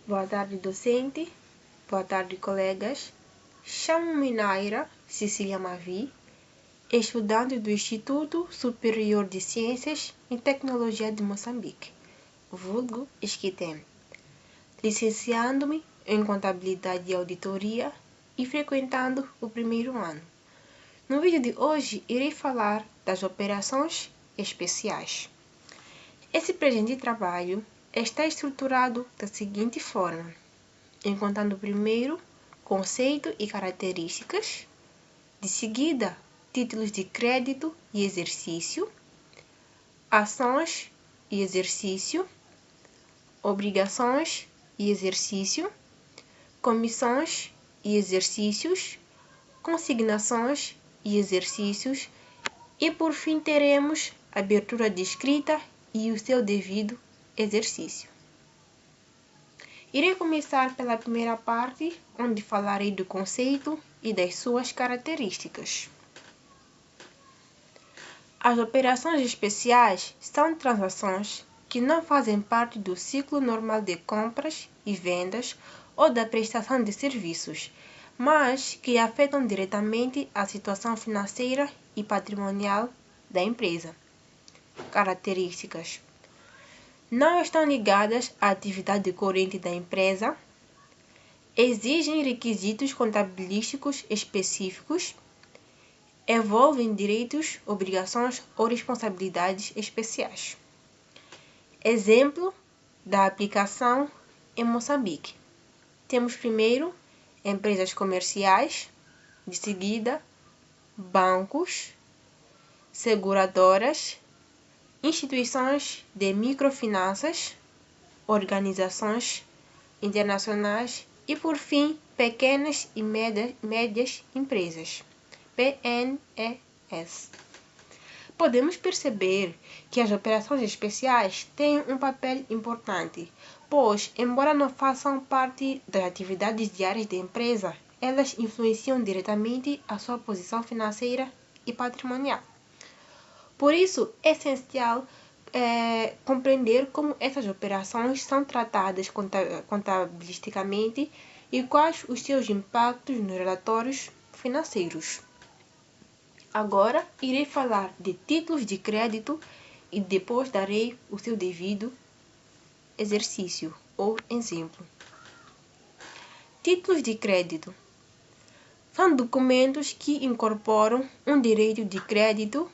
Boa tarde, docente. Boa tarde, colegas. Chamo-me Naira Cecília Mavi, estudante do Instituto Superior de Ciências e Tecnologia de Moçambique, vulgo ISCTEM, licenciando-me em Contabilidade e Auditoria e frequentando o primeiro ano. No vídeo de hoje, irei falar das operações especiais. Esse presente trabalho está estruturado da seguinte forma, encontrando primeiro conceito e características, de seguida títulos de crédito e exercício, ações e exercício, obrigações e exercício, comissões e exercícios, consignações e exercícios e por fim teremos abertura de escrita e o seu devido exercício. Irei começar pela primeira parte, onde falarei do conceito e das suas características. As operações especiais são transações que não fazem parte do ciclo normal de compras e vendas ou da prestação de serviços, mas que afetam diretamente a situação financeira e patrimonial da empresa. Características: não estão ligadas à atividade corrente da empresa, exigem requisitos contabilísticos específicos, envolvem direitos, obrigações ou responsabilidades especiais. Exemplo da aplicação em Moçambique. Temos primeiro empresas comerciais, de seguida bancos, seguradoras, instituições de microfinanças, organizações internacionais e, por fim, pequenas e médias empresas, PNES. Podemos perceber que as operações especiais têm um papel importante, pois, embora não façam parte das atividades diárias da empresa, elas influenciam diretamente a sua posição financeira e patrimonial. Por isso, é essencial compreender como essas operações são tratadas contabilisticamente e quais os seus impactos nos relatórios financeiros. Agora, irei falar de títulos de crédito e depois darei o seu devido exercício ou exemplo. Títulos de crédito são documentos que incorporam um direito de crédito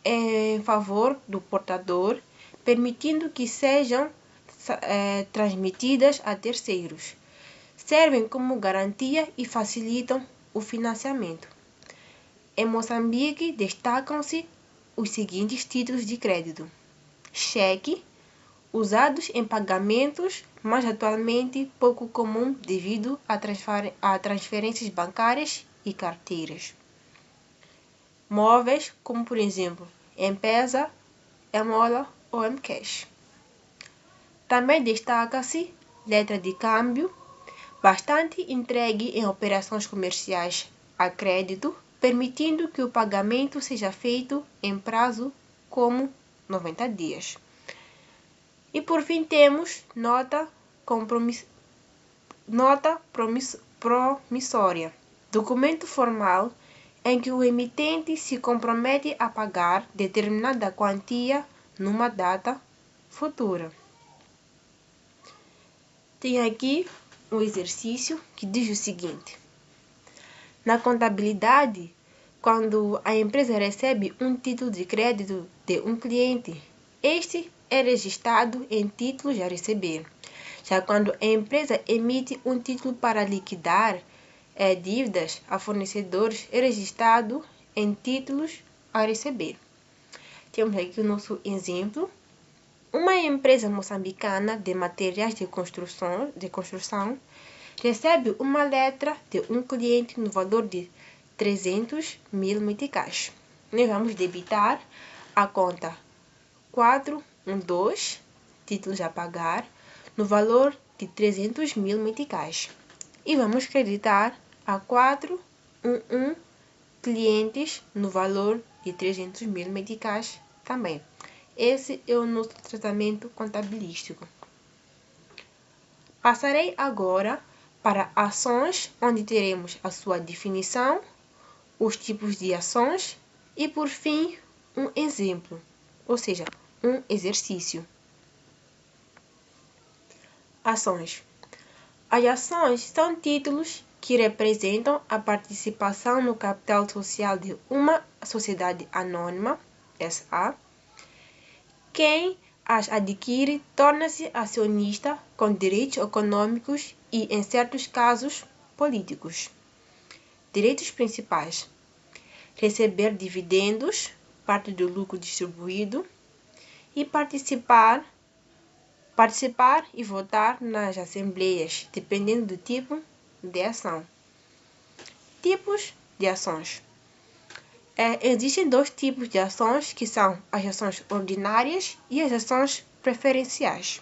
em favor do portador, permitindo que sejam transmitidas a terceiros. Servem como garantia e facilitam o financiamento. Em Moçambique, destacam-se os seguintes títulos de crédito: cheque, usados em pagamentos, mas atualmente pouco comum devido a transferências bancárias e carteiras. Móveis, como por exemplo, M-Pesa, Emola ou M-Cash. Também destaca-se letra de câmbio, bastante entregue em operações comerciais a crédito, permitindo que o pagamento seja feito em prazo como 90 dias. E por fim temos nota promissória, documento formal em que o emitente se compromete a pagar determinada quantia numa data futura. Tem aqui um exercício que diz o seguinte: na contabilidade, quando a empresa recebe um título de crédito de um cliente, este é registrado em títulos a receber. Já quando a empresa emite um título para liquidar dívidas a fornecedores, é registrado em títulos a receber. Temos aqui o nosso exemplo. Uma empresa moçambicana de materiais de construção recebe uma letra de um cliente no valor de 300.000 meticais. Nós vamos debitar a conta 412, títulos a pagar, no valor de 300.000 meticais. E vamos creditar a 411 clientes no valor de 300.000 meticais também. Esse é o nosso tratamento contabilístico. Passarei agora para ações, onde teremos a sua definição, os tipos de ações e, por fim, um exemplo, ou seja, um exercício. Ações. As ações são títulos que representam a participação no capital social de uma sociedade anônima, SA. Quem as adquire torna-se acionista com direitos econômicos e, em certos casos, políticos. Direitos principais: receber dividendos, parte do lucro distribuído, e participar e votar nas assembleias, dependendo do tipo de ação. Tipos de ações. Existem dois tipos de ações, que são as ações ordinárias e as ações preferenciais.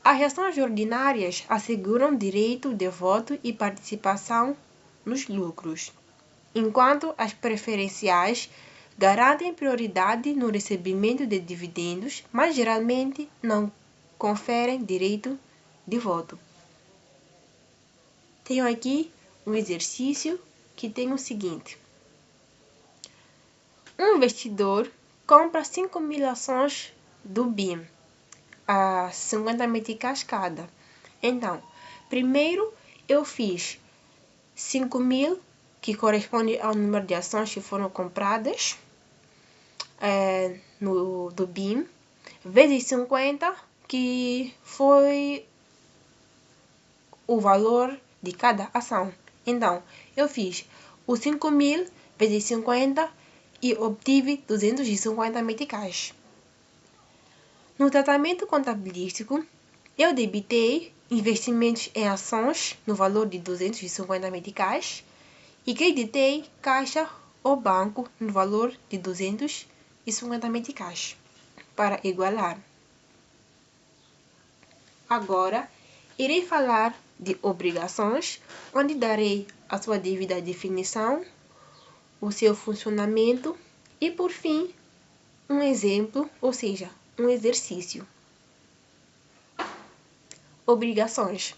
As ações ordinárias asseguram direito de voto e participação nos lucros, enquanto as preferenciais garantem prioridade no recebimento de dividendos, mas geralmente não conferem direito de voto. Tenho aqui um exercício que tem o seguinte: um investidor compra 5.000 ações do BIM a 50 meticais cada. Então, primeiro eu fiz 5.000, que corresponde ao número de ações que foram compradas do BIM, vezes 50, que foi o valor de cada ação. Então, eu fiz os 5.000 vezes 50 e obtive 250 meticais. No tratamento contabilístico, eu debitei investimentos em ações no valor de 250 meticais e creditei caixa ou banco no valor de 250 meticais, para igualar. Agora, irei falar de obrigações, onde darei a sua devida definição, o seu funcionamento e, por fim, um exemplo, ou seja, um exercício. Obrigações.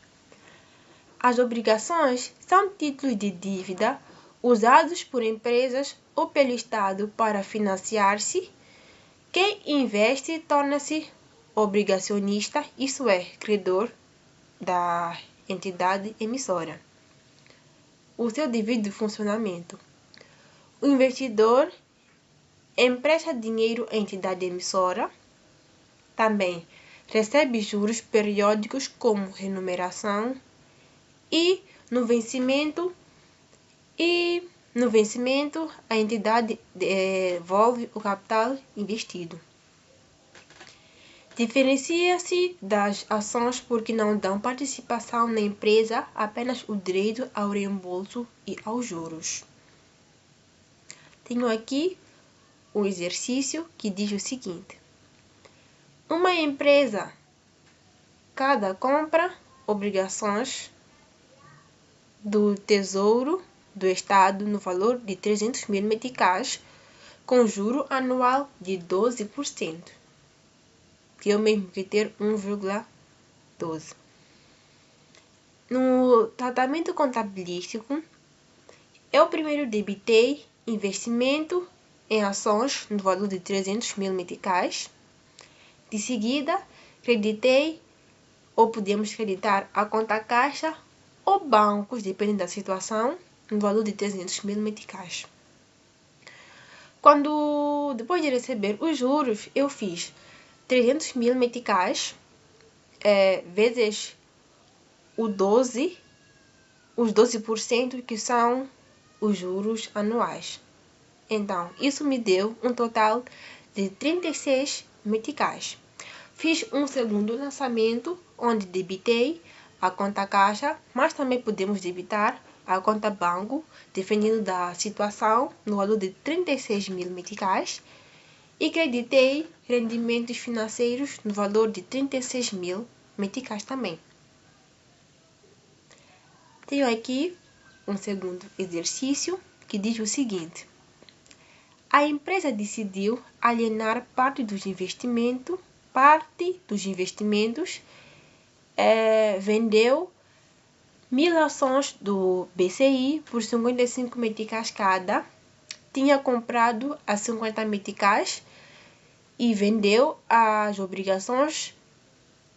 As obrigações são títulos de dívida usados por empresas ou pelo Estado para financiar-se. Quem investe torna-se obrigacionista, isso é, credor da entidade emissora. O seu devido funcionamento. O investidor empresta dinheiro à entidade emissora, também recebe juros periódicos como remuneração e no vencimento a entidade devolve o capital investido. Diferencia-se das ações porque não dão participação na empresa, apenas o direito ao reembolso e aos juros. Tenho aqui um exercício que diz o seguinte: uma empresa, cada compra obrigações do Tesouro do Estado no valor de 300.000 meticais, com juro anual de 12%, que é o mesmo que ter 1,12. No tratamento contabilístico, eu primeiro debitei investimento em ações no valor de 300.000 meticais. De seguida, creditei ou podemos creditar a conta caixa ou bancos, dependendo da situação, no valor de 300.000 meticais. Depois de receber os juros, eu fiz 300.000 meticais vezes os 12%, que são os juros anuais. Então, isso me deu um total de 36 meticais. Fiz um segundo lançamento, onde debitei a conta caixa, mas também podemos debitar a conta banco, dependendo da situação, no valor de 36.000 meticais, e creditei rendimentos financeiros no valor de 36.000 meticais também. Tenho aqui um segundo exercício que diz o seguinte: a empresa decidiu alienar parte dos investimentos vendeu 1000 ações do BCI por 55 meticais cada, tinha comprado a 50 meticais e vendeu as obrigações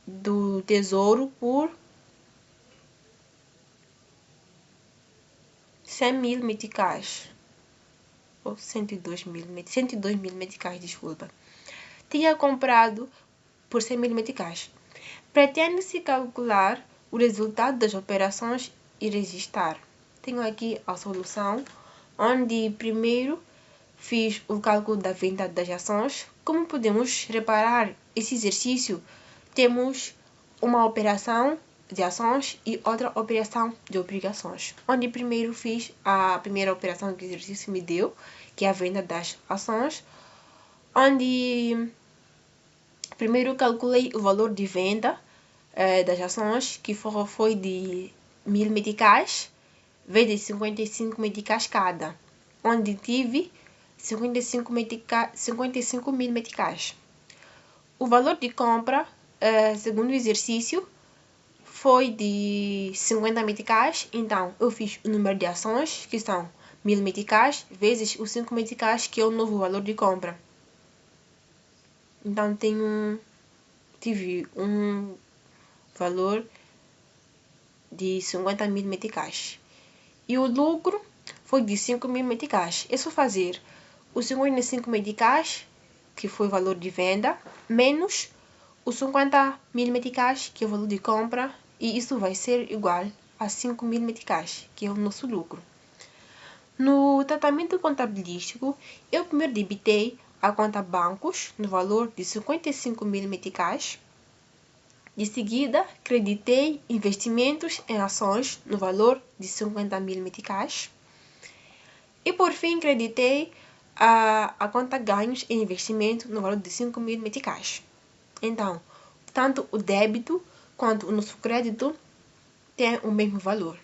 do Tesouro por 100.000 meticais, ou 102 mil meticais, desculpa. Tinha comprado por 100.000 meticais. Pretende-se calcular o resultado das operações e registrar. Tenho aqui a solução, onde primeiro fiz o cálculo da venda das ações. Como podemos reparar, esse exercício temos uma operação de ações e outra operação de obrigações. Onde primeiro fiz a primeira operação que o exercício me deu, que é a venda das ações, onde primeiro calculei o valor de venda das ações, que foi de 1000 meticais, vezes 55 meticais cada, onde tive 55 mil meticais. O valor de compra, segundo o exercício, foi de 50 meticais, então eu fiz o número de ações, que são 1000 meticais, vezes os 5 meticais, que é o novo valor de compra. Então tive um valor de 50 mil meticais. E o lucro foi de 5 mil meticais. É só fazer os 55 meticais, que foi o valor de venda, menos os 50 mil meticais, que é o valor de compra, e isso vai ser igual a 5 mil meticais, que é o nosso lucro. No tratamento contabilístico, eu primeiro debitei a conta bancos no valor de 55 mil meticais. De seguida, creditei investimentos em ações no valor de 50 mil meticais. E por fim, creditei a conta ganhos em investimento no valor de 5 mil meticais. Então, tanto o débito quanto o nosso crédito têm o mesmo valor.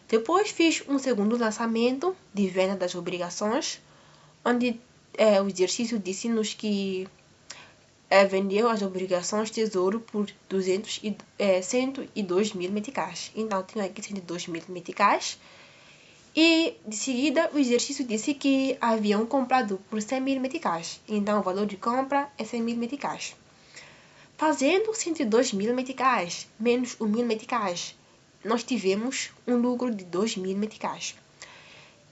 Depois fiz um segundo lançamento de venda das obrigações, onde o exercício disse-nos que vendeu as obrigações Tesouro por 102 mil meticais. Então, tenho aqui 102 mil meticais. E, de seguida, o exercício disse que haviam comprado por 100 mil meticais. Então, o valor de compra é 100 mil meticais. Fazendo 102 mil meticais menos 1 mil meticais, nós tivemos um lucro de 2 mil meticais.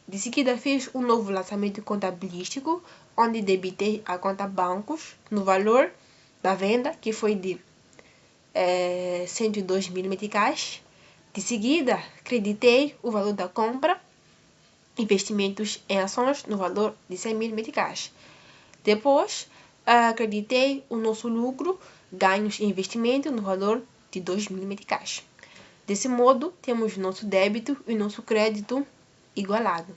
De seguida, fiz um novo lançamento contabilístico, onde debitei a conta bancos no valor da venda, que foi de 102 mil meticais. De seguida, creditei o valor da compra, investimentos em ações no valor de 100 mil meticais. Depois, creditei o nosso lucro, ganhos em investimento no valor de 2 mil meticais. Desse modo, temos nosso débito e nosso crédito igualado.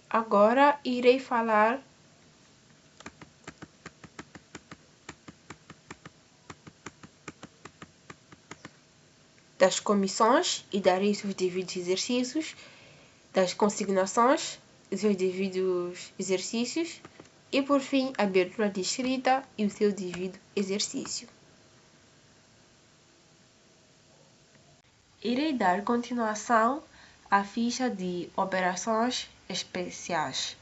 Agora irei falar das comissões e darei seus devidos exercícios, das consignações e seus devidos exercícios, e por fim, a abertura de escrita e o seu devido exercício. Irei dar continuação à ficha de operações especiais.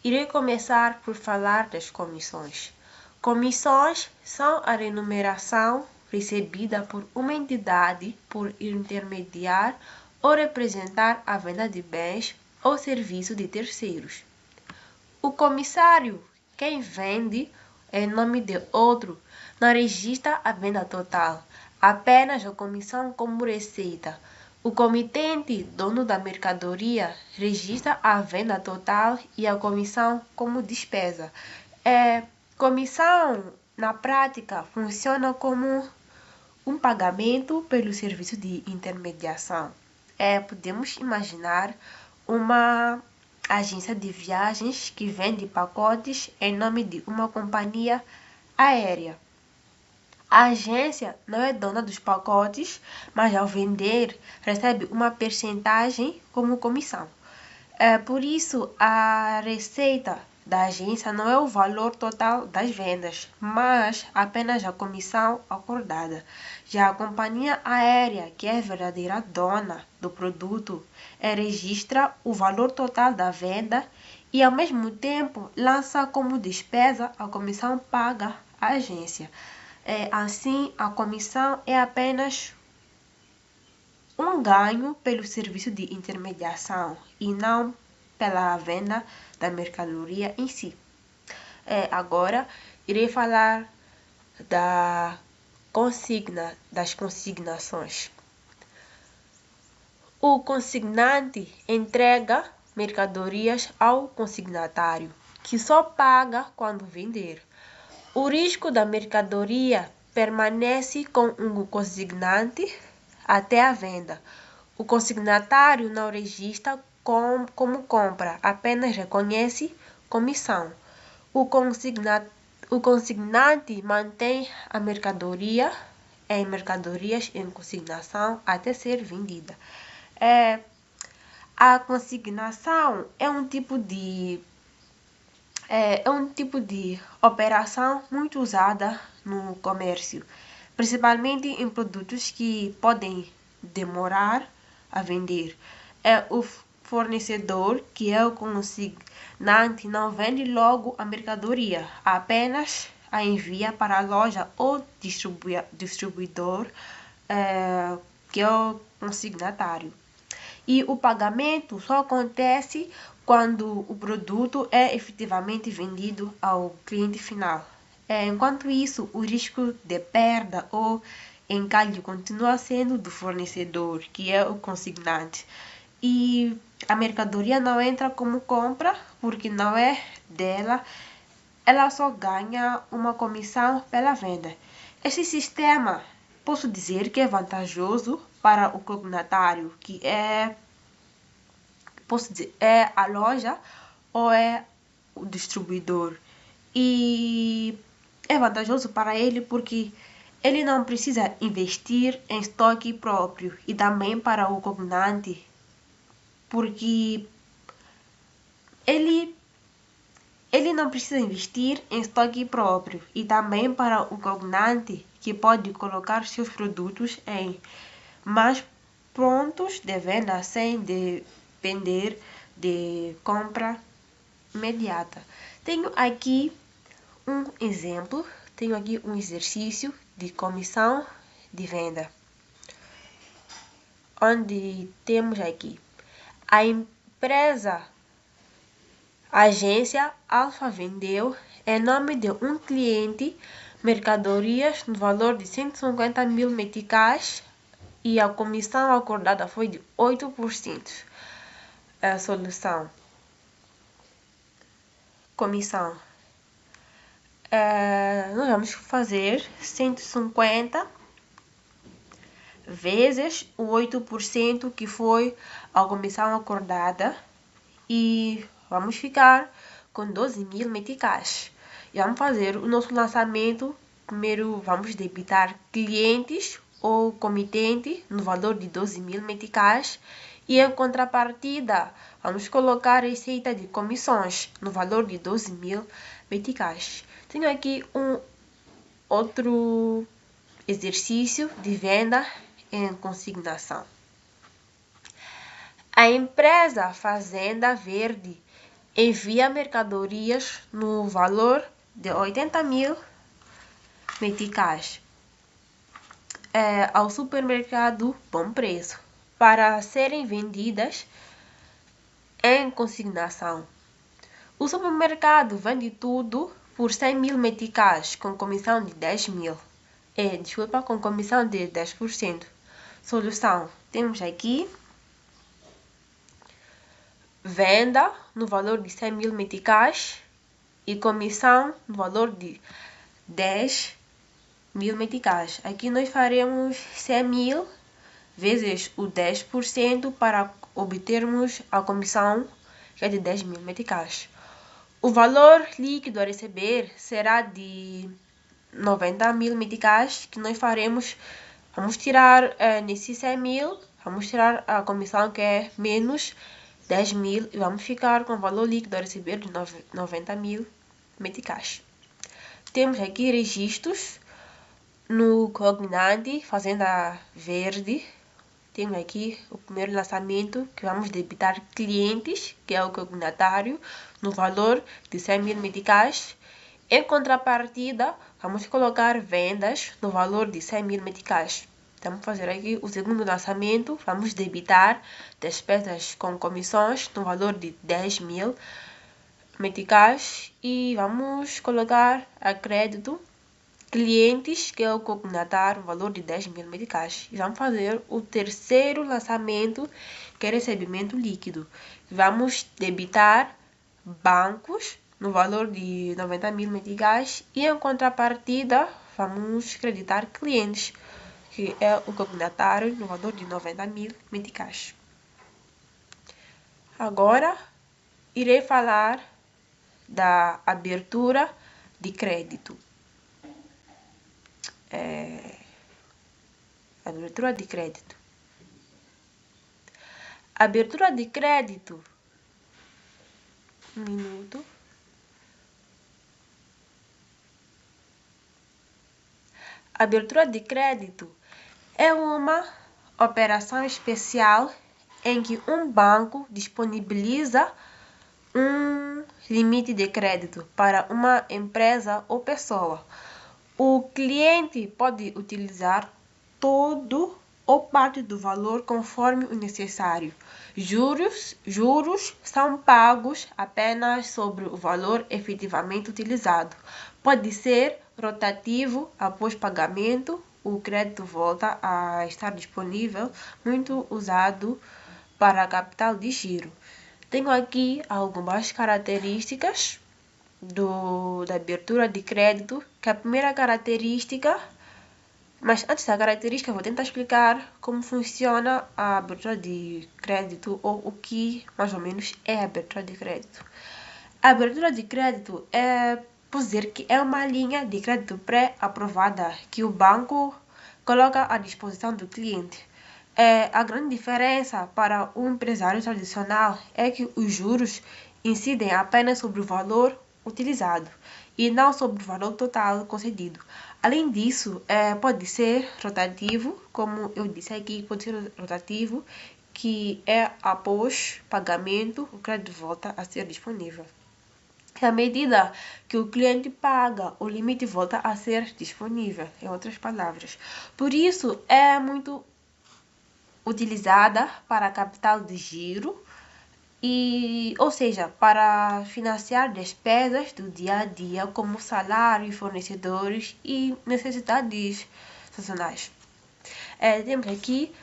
Irei começar por falar das comissões. Comissões são a remuneração recebida por uma entidade por intermediar ou representar a venda de bens ou serviços de terceiros. O comissário, quem vende em nome de outro, não registra a venda total, apenas a comissão como receita. O comitente, dono da mercadoria, registra a venda total e a comissão como despesa. Comissão, na prática, funciona como um pagamento pelo serviço de intermediação. Podemos imaginar uma agência de viagens que vende pacotes em nome de uma companhia aérea. A agência não é dona dos pacotes, mas ao vender recebe uma percentagem como comissão. Por isso, a receita da agência não é o valor total das vendas, mas apenas a comissão acordada. Já a companhia aérea, que é a verdadeira dona do produto, registra o valor total da venda e, ao mesmo tempo, lança como despesa a comissão paga à agência. Assim, a comissão é apenas um ganho pelo serviço de intermediação e não pela venda da mercadoria em si. Agora, irei falar das consignações. O consignante entrega mercadorias ao consignatário, que só paga quando vender. O risco da mercadoria permanece com o consignante até a venda. O consignatário não registra como compra, apenas reconhece comissão. O consignante mantém a mercadoria em mercadorias em consignação até ser vendida. A consignação é um tipo de operação muito usada no comércio, principalmente em produtos que podem demorar a vender. O fornecedor, que é o consignante, não vende logo a mercadoria, apenas a envia para a loja ou distribuidor, que é o consignatário. E o pagamento só acontece quando o produto é efetivamente vendido ao cliente final. Enquanto isso, o risco de perda ou encalhe continua sendo do fornecedor, que é o consignante. E a mercadoria não entra como compra, porque não é dela, ela só ganha uma comissão pela venda. Esse sistema, posso dizer que é vantajoso para o cognatário, que é a loja ou é o distribuidor. E é vantajoso para ele porque ele não precisa investir em estoque próprio, e também para o cognante, porque ele não precisa investir em estoque próprio, e também para o cognante, que pode colocar seus produtos em mais prontos de venda sem depender de compra imediata. Tenho aqui um exemplo, tenho aqui um exercício de comissão de venda, onde temos aqui a empresa agência Alfa vendeu, em nome de um cliente, mercadorias no valor de 150 mil meticais e a comissão acordada foi de 8%. A solução. Comissão. Nós vamos fazer 150 vezes o 8% que foi a comissão acordada, e vamos ficar com 12 mil meticais. E vamos fazer o nosso lançamento. Primeiro vamos debitar clientes ou comitente no valor de 12 mil meticais, e em contrapartida vamos colocar receita de comissões no valor de 12 mil meticais. Tenho aqui um outro exercício de venda em consignação. A empresa Fazenda Verde envia mercadorias no valor de 80 mil meticais ao supermercado Bom Preço para serem vendidas em consignação. O supermercado vende tudo por 100 mil meticais com comissão de 10 mil. Com comissão de 10%. Solução. Temos aqui venda no valor de 100 mil meticais e comissão no valor de 10 mil meticais. Aqui nós faremos 100 mil vezes o 10% para obtermos a comissão, que é de 10 mil meticais. O valor líquido a receber será de 90 mil meticais, que nós faremos, vamos tirar nesses 100 mil, vamos tirar a comissão, que é menos 10 mil e vamos ficar com o valor líquido a receber de 90 mil meticais. Temos aqui registros no Cognante, Fazenda Verde. Temos aqui o primeiro lançamento que vamos debitar clientes, que é o cognatário, no valor de 100 mil meticais. Em contrapartida, vamos colocar vendas no valor de 100 mil meticais. Vamos fazer aqui o segundo lançamento, vamos debitar despesas com comissões no valor de 10 mil meticais e vamos colocar a crédito clientes, que é o cognatário, o valor de 10 mil meticais. E vamos fazer o terceiro lançamento, que é recebimento líquido. Vamos debitar bancos no valor de 90 mil meticais e em contrapartida vamos creditar clientes, que é o cognatário, no valor de 90 mil meticais. Agora irei falar da abertura de crédito. Abertura de crédito. Abertura de crédito. Um minuto. Abertura de crédito é uma operação especial em que um banco disponibiliza um limite de crédito para uma empresa ou pessoa. O cliente pode utilizar todo ou parte do valor conforme o necessário. Juros são pagos apenas sobre o valor efetivamente utilizado. Pode ser rotativo após pagamento. O crédito volta a estar disponível, muito usado para capital de giro. Tenho aqui algumas características da abertura de crédito, que a primeira característica, mas antes da característica vou tentar explicar como funciona a abertura de crédito ou o que mais ou menos é a abertura de crédito. A abertura de crédito posso dizer que é uma linha de crédito pré-aprovada que o banco coloca à disposição do cliente. A grande diferença para o empresário tradicional é que os juros incidem apenas sobre o valor utilizado e não sobre o valor total concedido. Além disso, pode ser rotativo, como eu disse aqui, pode ser rotativo, que é após pagamento, o crédito volta a ser disponível. À medida que o cliente paga, o limite volta a ser disponível, em outras palavras. Por isso, é muito utilizada para capital de giro, ou seja, para financiar despesas do dia a dia, como salário, fornecedores e necessidades sazonais. Temos aqui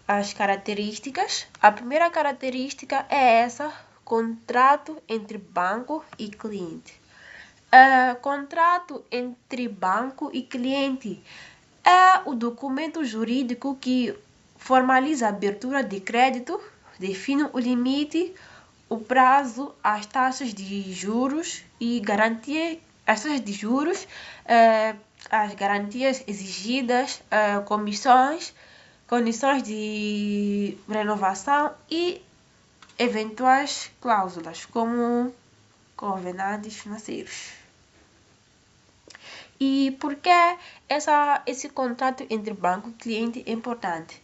as características. A primeira característica é essa: contrato entre banco e cliente. Contrato entre banco e cliente é o documento jurídico que formaliza a abertura de crédito, define o limite, o prazo, as taxas de juros e garantia, as taxas de juros, as garantias exigidas, condições de renovação e eventuais cláusulas, como covenantes financeiros. E por que esse contrato entre banco e cliente é importante?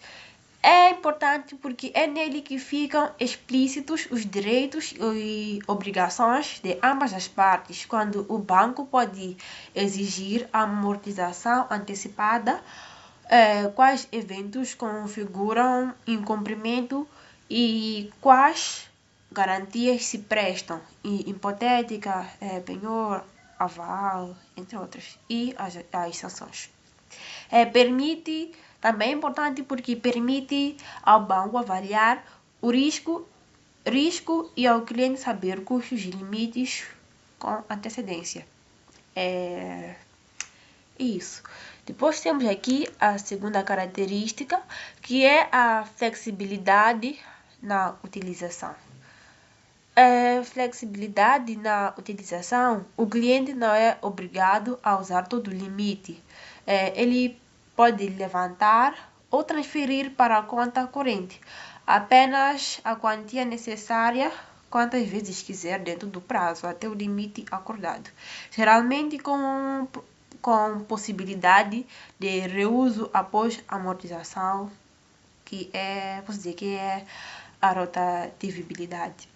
É importante porque é nele que ficam explícitos os direitos e obrigações de ambas as partes, quando o banco pode exigir amortização antecipada, quais eventos configuram incumprimento e quais garantias se prestam, hipotética, penhor, aval, entre outras, e as sanções. Também é importante porque permite ao banco avaliar o risco e ao cliente saber custos e limites com antecedência. É isso. Depois temos aqui a segunda característica, que é a flexibilidade na utilização. Flexibilidade na utilização, o cliente não é obrigado a usar todo o limite. Ele pode levantar ou transferir para a conta corrente. apenas a quantia necessária quantas vezes quiser dentro do prazo, até o limite acordado. Geralmente com possibilidade de reuso após amortização, posso dizer que é a rotatividade.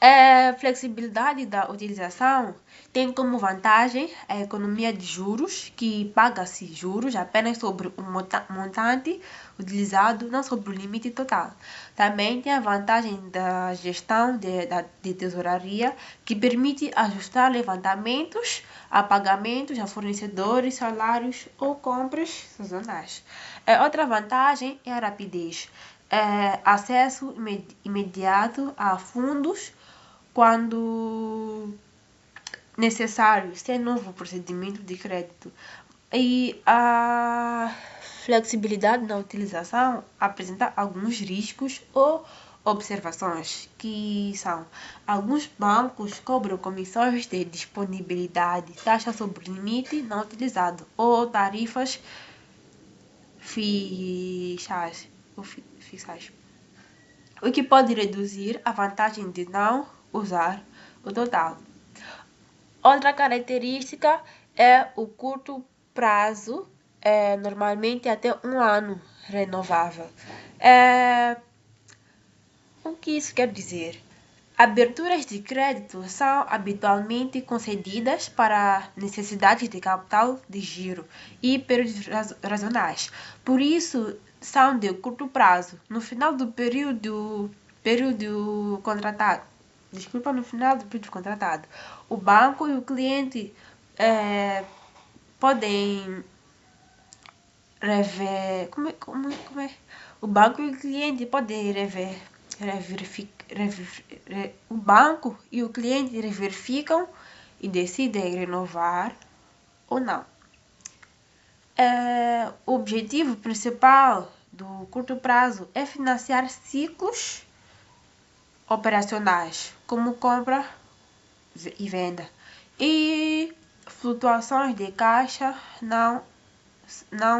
A flexibilidade da utilização tem como vantagem a economia de juros, que paga-se juros apenas sobre o montante utilizado, não sobre o limite total. Também tem a vantagem da gestão de tesouraria, que permite ajustar levantamentos a pagamentos a fornecedores, salários ou compras sazonais. Outra vantagem é a rapidez. Acesso imediato a fundos quando necessário, sem novo procedimento de crédito. E a flexibilidade na utilização apresenta alguns riscos ou observações, que são: alguns bancos cobram comissões de disponibilidade, taxa sobre limite não utilizado ou tarifas fixas, o que pode reduzir a vantagem de não usar o total. Outra característica é o curto prazo, normalmente até 1 ano renovável. O que isso quer dizer? Aberturas de crédito são habitualmente concedidas para necessidades de capital de giro e períodos razonais. Por isso, são de curto prazo. No final do período contratado, o banco e o cliente podem rever. Como é? O banco e o cliente podem o banco e o cliente verificam e decidem renovar ou não. O objetivo principal do curto prazo é financiar ciclos operacionais, como compra e venda, e flutuações de caixa, não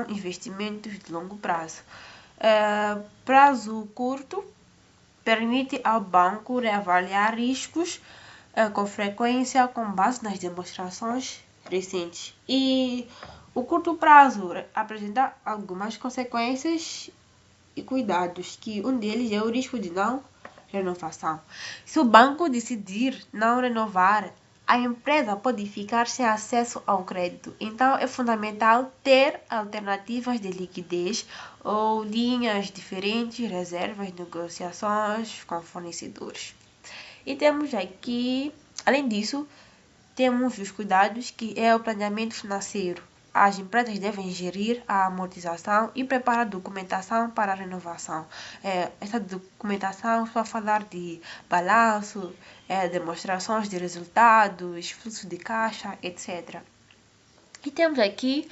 investimentos de longo prazo. Prazo curto permite ao banco reavaliar riscos com frequência com base nas demonstrações recentes. E o curto prazo apresenta algumas consequências e cuidados, que um deles é o risco de não renovação. Se o banco decidir não renovar, a empresa pode ficar sem acesso ao crédito. Então, é fundamental ter alternativas de liquidez ou linhas diferentes, reservas, negociações com fornecedores. E temos aqui, além disso, temos os cuidados, que é o planeamento financeiro. As empresas devem gerir a amortização e preparar documentação para a renovação. Essa documentação está a falar de balanço, demonstrações de resultados, fluxo de caixa, etc. E temos aqui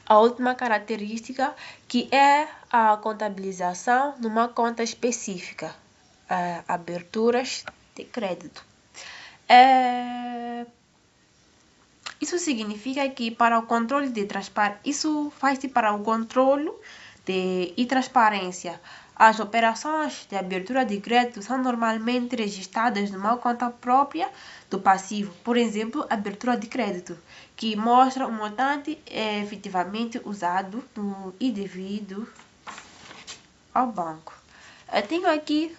a última característica, que é a contabilização numa conta específica, aberturas de crédito. Isso significa que para o controle de isso faz-se para o controle e transparência. As operações de abertura de crédito são normalmente registradas numa conta própria do passivo, por exemplo, abertura de crédito, que mostra o montante efetivamente usado e devido ao banco. Eu tenho aqui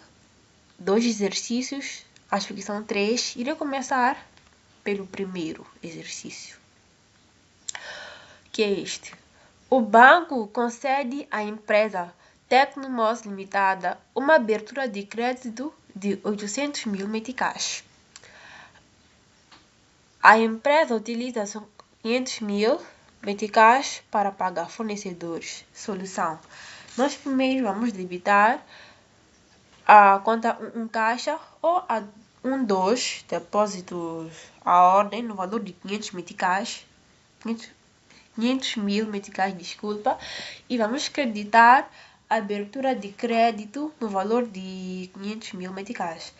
2 exercícios, acho que são 3. Irei começar pelo primeiro exercício, que é este. O banco concede à empresa Tecnomos Limitada uma abertura de crédito de 800 mil meticais. A empresa utiliza 500 mil meticais para pagar fornecedores. Solução: nós primeiro vamos debitar a conta 1 caixa ou a 2 depósitos à ordem no valor de 500 mil meticais, e vamos creditar a abertura de crédito no valor de 500 mil meticais.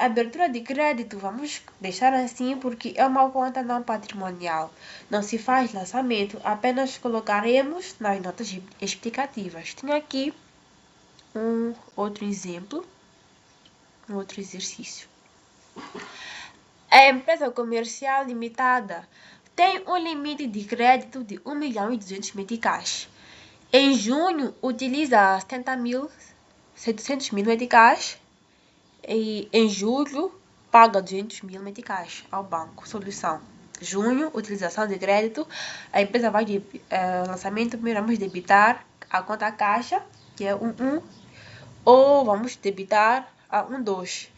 A abertura de crédito vamos deixar assim porque é uma conta não patrimonial. Não se faz lançamento, apenas colocaremos nas notas explicativas. Tenho aqui um outro exemplo, um outro exercício. A empresa comercial limitada tem um limite de crédito de 1.200.000 meticais. Em junho, utiliza 700.000 meticais e em julho paga 200.000 meticais ao banco. Solução: junho, utilização de crédito, a empresa vai de lançamento, primeiro vamos debitar a conta caixa, que é 1.1, ou vamos debitar a 1.2,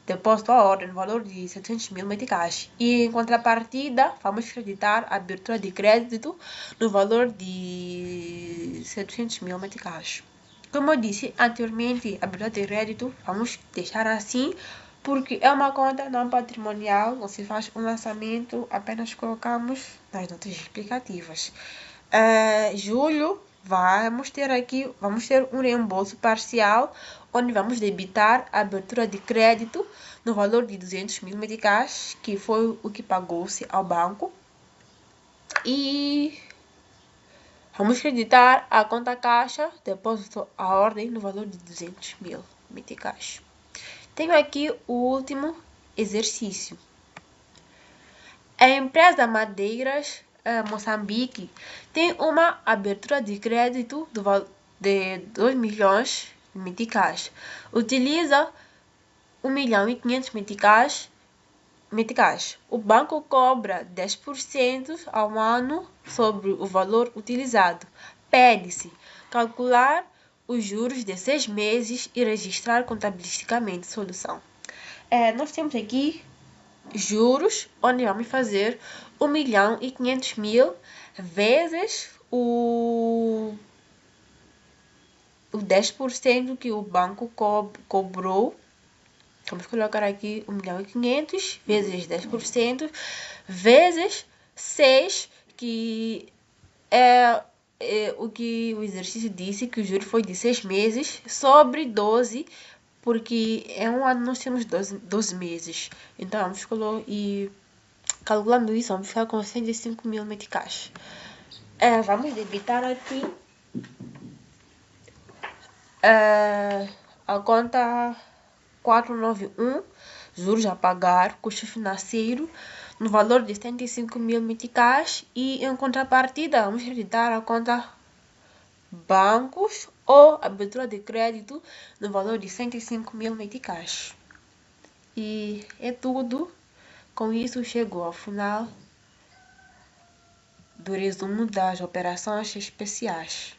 depósito à ordem no valor de 700.000 meticais. E em contrapartida, vamos creditar a abertura de crédito no valor de 700.000 meticais. Como eu disse anteriormente, a abertura de crédito vamos deixar assim, porque é uma conta não patrimonial, não se faz um lançamento, apenas colocamos nas notas explicativas. Julho, vamos ter um reembolso parcial, onde vamos debitar a abertura de crédito no valor de 200.000 meticais, que foi o que pagou-se ao banco. E vamos creditar a conta caixa, depósito à ordem, no valor de 200.000 meticais. Tenho aqui o último exercício. A empresa Madeiras Moçambique tem uma abertura de crédito de 2 milhões de meticais. Utiliza 1.500.000 meticais. O banco cobra 10% ao ano sobre o valor utilizado. Pede-se calcular os juros de 6 meses e registrar contabilisticamente. Solução: nós temos aqui juros, onde vamos fazer 1.500.000 vezes o 10% que o banco cobrou. Vamos colocar aqui 1.500.000 vezes 10% vezes 6, que é o que o exercício disse, que o juro foi de 6 meses, sobre 12, porque é um ano nós temos 12 meses. Então, vamos colocar, e calculando isso, vamos ficar com 105.000 meticais. Vamos debitar aqui a conta 491, juros a pagar, custo financeiro, no valor de 105.000 meticais, e em contrapartida vamos creditar a conta bancos ou abertura de crédito no valor de 105.000 meticais. E é tudo. Com isso chegou ao final do resumo das operações especiais.